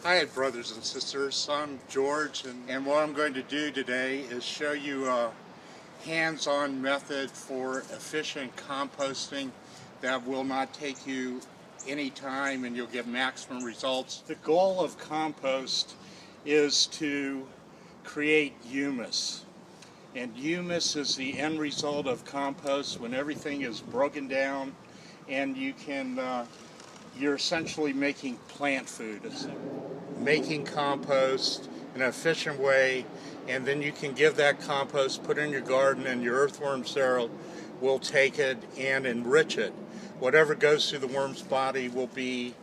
Hi brothers and sisters, I'm George and what I'm going to do today is show you a hands-on method for efficient composting that will not take you any time and you'll get maximum results. The goal of compost is to create humus, and humus is the end result of compost when everything is broken down and you're essentially making plant food. It's making compost in an efficient way, and then you can give that compost, put it in your garden, and your earthworms there will take it and enrich it. Whatever goes through the worm's body will be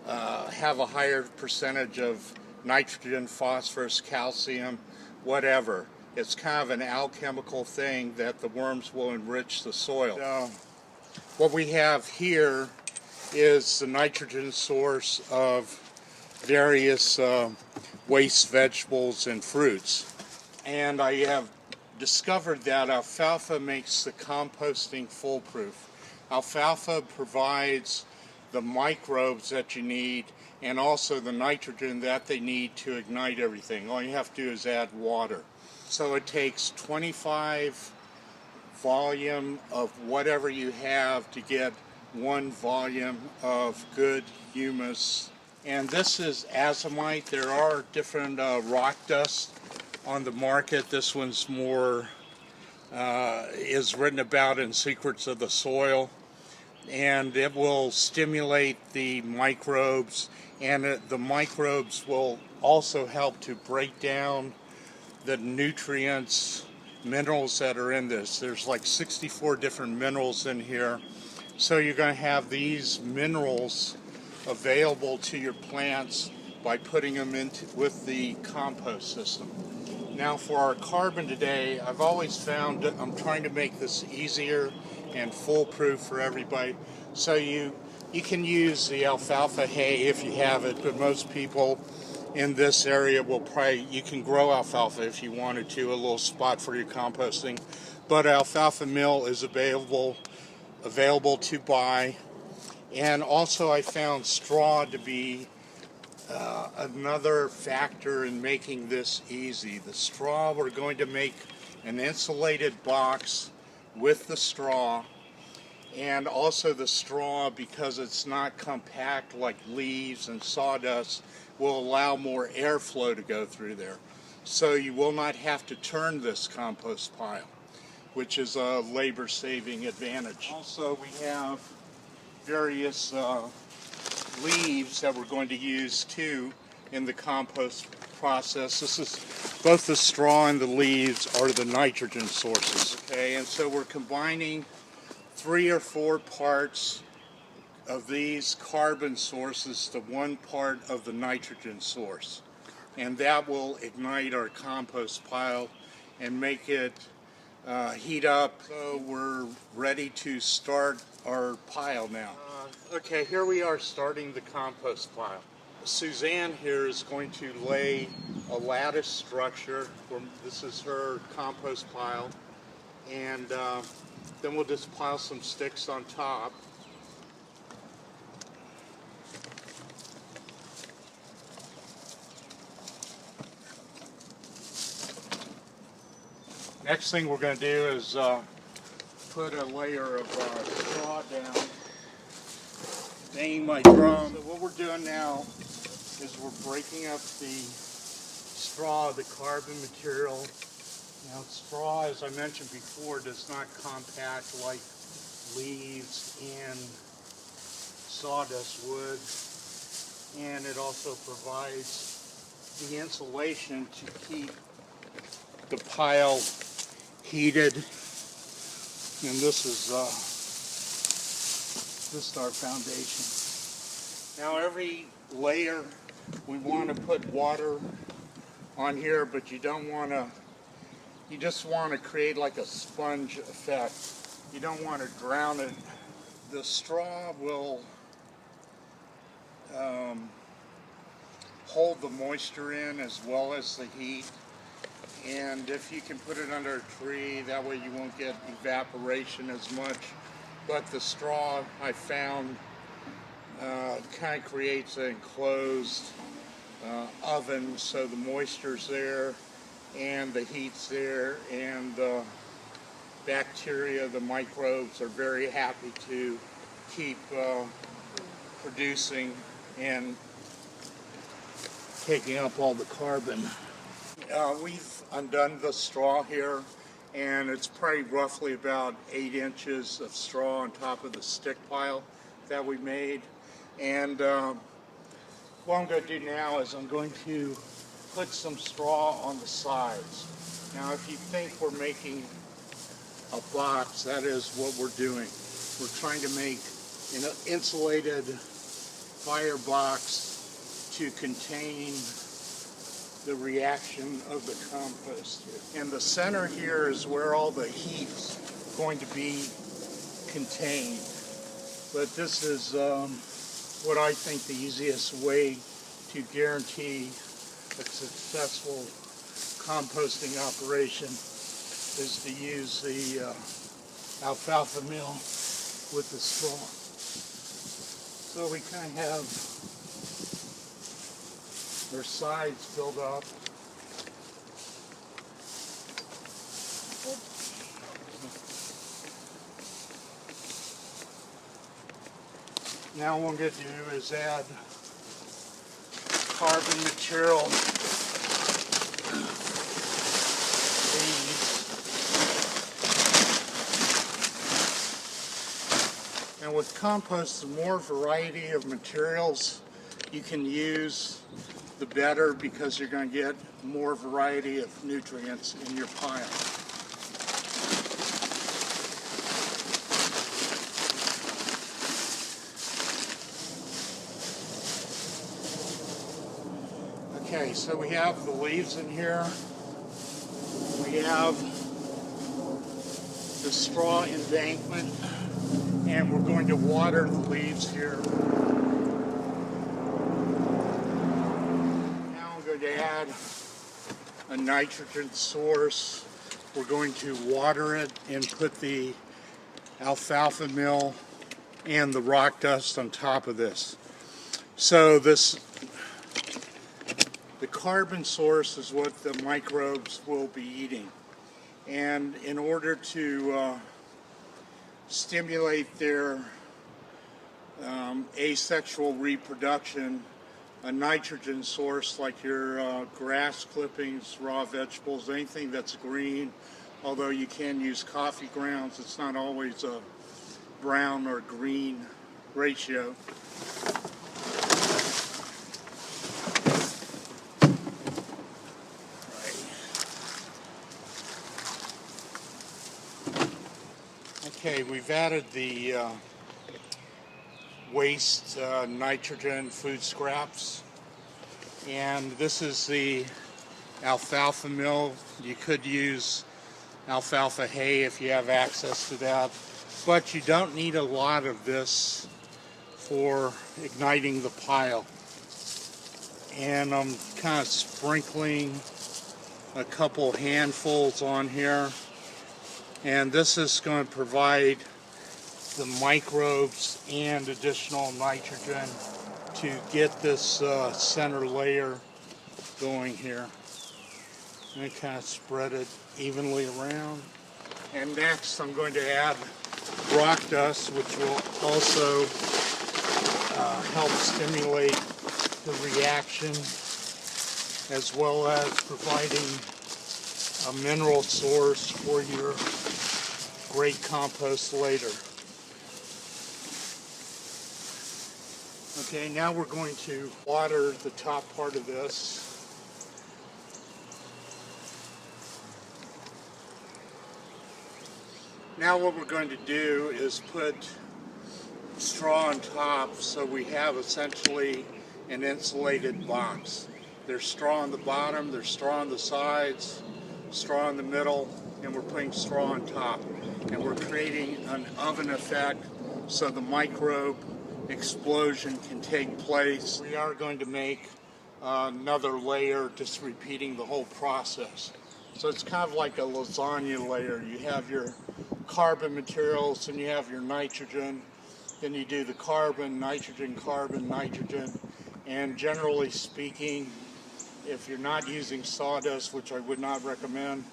have a higher percentage of nitrogen, phosphorus, calcium, whatever. It's kind of an alchemical thing that the worms will enrich the soil. So, what we have here is the nitrogen source of various waste vegetables and fruits. And I have discovered that alfalfa makes the composting foolproof. Alfalfa provides the microbes that you need and also the nitrogen that they need to ignite everything. All you have to do is add water. So it takes 25 volume of whatever you have to get 1 volume of good humus. And this is azomite. There are different rock dust on the market. This one's more is written about in Secrets of the Soil, and it will stimulate the microbes, and the microbes will also help to break down the nutrients, minerals that are in this. There's like 64 different minerals in here, so you're going to have these minerals available to your plants by putting them into with the compost system. Now for our carbon today, I've always found that I'm trying to make this easier and foolproof for everybody. So you can use the alfalfa hay if you have it, but most people in this area will probably, you can grow alfalfa if you wanted to, a little spot for your composting. But alfalfa meal is available to buy. And also I found straw to be another factor in making this easy. The straw, we're going to make an insulated box with the straw, and also the straw, because it's not compact like leaves and sawdust, will allow more airflow to go through there. So you will not have to turn this compost pile, which is a labor-saving advantage. Also, we have various leaves that we're going to use too in the compost process. This is both the straw and the leaves are the nitrogen sources. Okay, and so we're combining 3 or 4 parts of these carbon sources to 1 part of the nitrogen source, and that will ignite our compost pile and make it heat up. So we're ready to start our pile now. Okay, here we are starting the compost pile. Suzanne here is going to lay a lattice structure. This is her compost pile, and then we'll just pile some sticks on top. Next thing we're going to do is put a layer of straw down, banging my drum. So what we're doing now is we're breaking up the straw, the carbon material. Now straw, as I mentioned before, does not compact like leaves and sawdust would, and it also provides the insulation to keep the pile heated. And this is our foundation. Now every layer we want to put water on here, but you don't want to, you just want to create like a sponge effect. You don't want to drown it. The straw will hold the moisture in as well as the heat. And if you can put it under a tree, that way you won't get evaporation as much. But the straw, I found, kind of creates an enclosed oven, so the moisture's there and the heat's there, and the bacteria, the microbes, are very happy to keep producing and taking up all the carbon. We've undone the straw here, and it's probably roughly about 8 inches of straw on top of the stick pile that we made. And what I'm going to do now is I'm going to put some straw on the sides. Now, if you think we're making a box, that is what we're doing. We're trying to make an insulated firebox to contain the reaction of the compost. And the center here is where all the heat's going to be contained. But this is what I think the easiest way to guarantee a successful composting operation is to use the alfalfa mill with the straw. So we kind of have their sides filled up. Now what I'm going to do is add carbon material. And with compost, the more variety of materials you can use, the better, because you're going to get more variety of nutrients in your pile. Okay, so we have the leaves in here. We have the straw embankment, and we're going to water the leaves here. Now I'm going to add a nitrogen source. We're going to water it and put the alfalfa mill and the rock dust on top of this. So the carbon source is what the microbes will be eating. And in order to stimulate their asexual reproduction, a nitrogen source like your grass clippings, raw vegetables, anything that's green, although you can use coffee grounds, it's not always a brown or green ratio. Okay, we've added the waste nitrogen food scraps, and this is the alfalfa mill. You could use alfalfa hay if you have access to that, but you don't need a lot of this for igniting the pile. And I'm kind of sprinkling a couple handfuls on here. And this is going to provide the microbes and additional nitrogen to get this center layer going here. And kind of spread it evenly around. And next I'm going to add rock dust, which will also help stimulate the reaction, as well as providing a mineral source for your great compost later. Okay, now we're going to water the top part of this. Now what we're going to do is put straw on top, so we have essentially an insulated box. There's straw on the bottom, there's straw on the sides, straw in the middle, and we're putting straw on top. And we're creating an oven effect so the microbe explosion can take place. We are going to make another layer, just repeating the whole process. So it's kind of like a lasagna layer. You have your carbon materials and you have your nitrogen. Then you do the carbon, nitrogen, And generally speaking, if you're not using sawdust, which I would not recommend,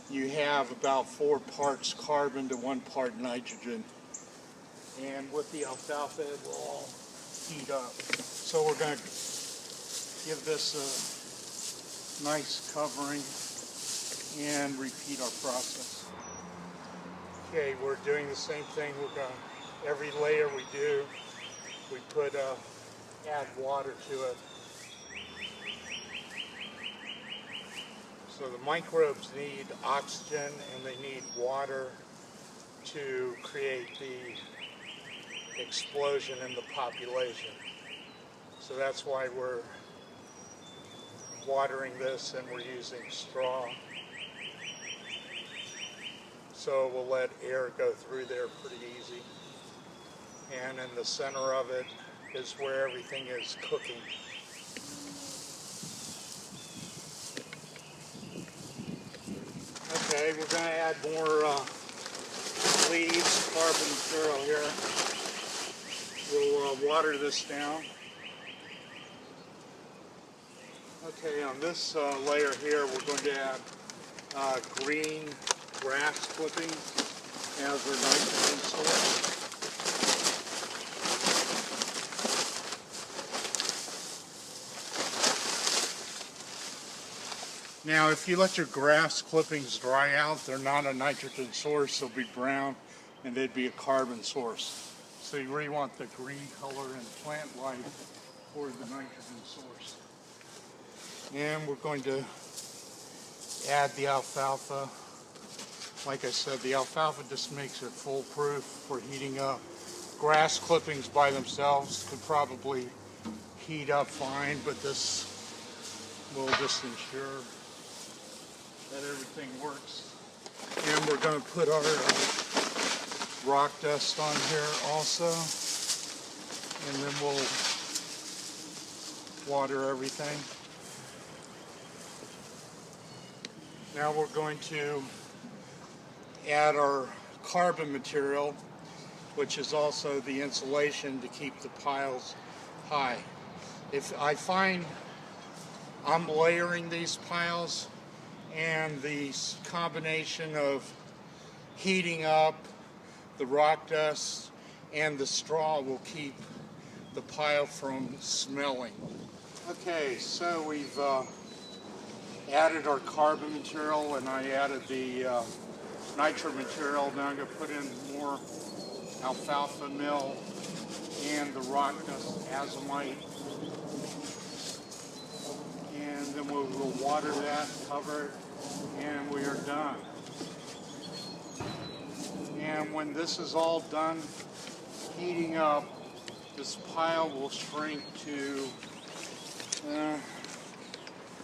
you have about 4 parts carbon to 1 part nitrogen. And with the alfalfa, it will all heat up. So we're going to give this a nice covering and repeat our process. Okay, we're doing the same thing. We're going to, every layer we do, we put add water to it. So the microbes need oxygen and they need water to create the explosion in the population. So that's why we're watering this and we're using straw. So we'll let air go through there pretty easy. And in the center of it is where everything is cooking. Okay, we're going to add more leaves, carbon material here. We'll water this down. Okay, on this layer here, we're going to add green grass clippings as our nitrogen source. Now, if you let your grass clippings dry out, they're not a nitrogen source, they'll be brown, and they'd be a carbon source. So you really want the green color and plant life for the nitrogen source. And we're going to add the alfalfa. Like I said, the alfalfa just makes it foolproof for heating up. Grass clippings by themselves could probably heat up fine, but this will just ensure that everything works. And we're going to put our rock dust on here also, and then we'll water everything. Now we're going to add our carbon material, which is also the insulation to keep the piles high. If I find I'm layering these piles, and the combination of heating up the rock dust and the straw will keep the pile from smelling. Okay, so we've added our carbon material and I added the nitro material. Now I'm going to put in more alfalfa meal and the rock dust azomite. And then we'll water that, cover it, and we are done. And when this is all done heating up, this pile will shrink to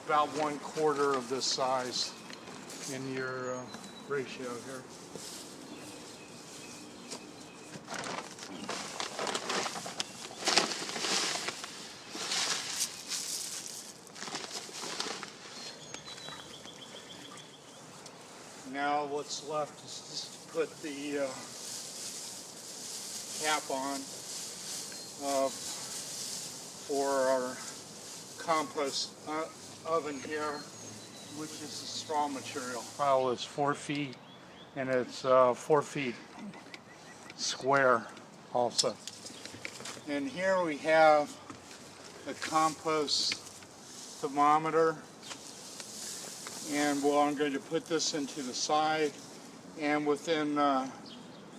about 1/4 of this size in your ratio here. Now what's left is just to put the cap on for our compost oven here, which is the straw material. The pile is 4 feet and it's 4 feet square also. And here we have a compost thermometer. And well, I'm going to put this into the side, and within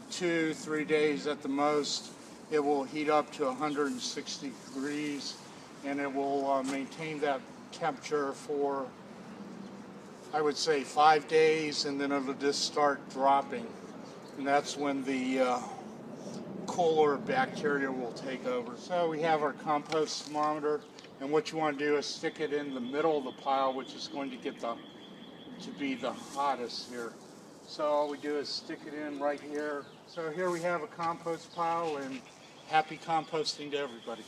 2-3 days at the most, it will heat up to 160 degrees, and it will maintain that temperature for, I would say, 5 days, and then it'll just start dropping. And that's when the cooler bacteria will take over. So we have our compost thermometer, and what you want to do is stick it in the middle of the pile, which is going to get to be the hottest here. So all we do is stick it in right here. So here we have a compost pile, and happy composting to everybody.